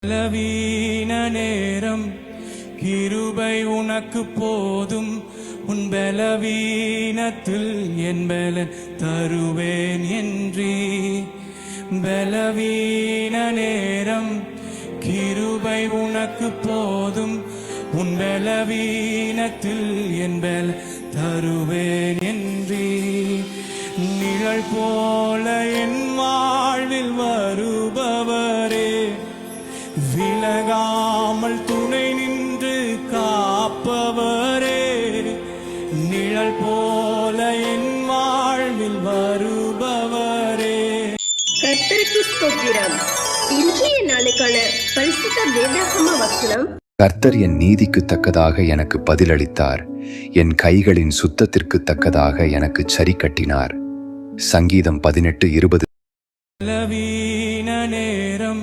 பலவீன நேரம் கிருபை உனக்கு போதும். உன் பலவீனத்தில் என் பலன் தருவேன் என்றே. பலவீன நேரம் கிருபை உனக்கு போதும். உன் பலவீனத்தில் என் பலன் தருவேன் என்றே. நிழல் போல என் வாழ்வில் வருபவரே, விலகாமல் துணை நின்று காப்பவரே. நிழல் போல என் வாழ்வில் வருபவரே. கர்த்தருக்கு ஸ்தோத்திரம். இன்றைய நாளுக்கான பரிசுத்த வேதாகம வசனம். கர்த்தர் என் நீதிக்கு தக்கதாக எனக்கு பதிலளித்தார், என் கைகளின் சுத்தத்திற்கு தக்கதாக எனக்கு சரி கட்டினார். சங்கீதம் 18:20. பலவீன நேரம்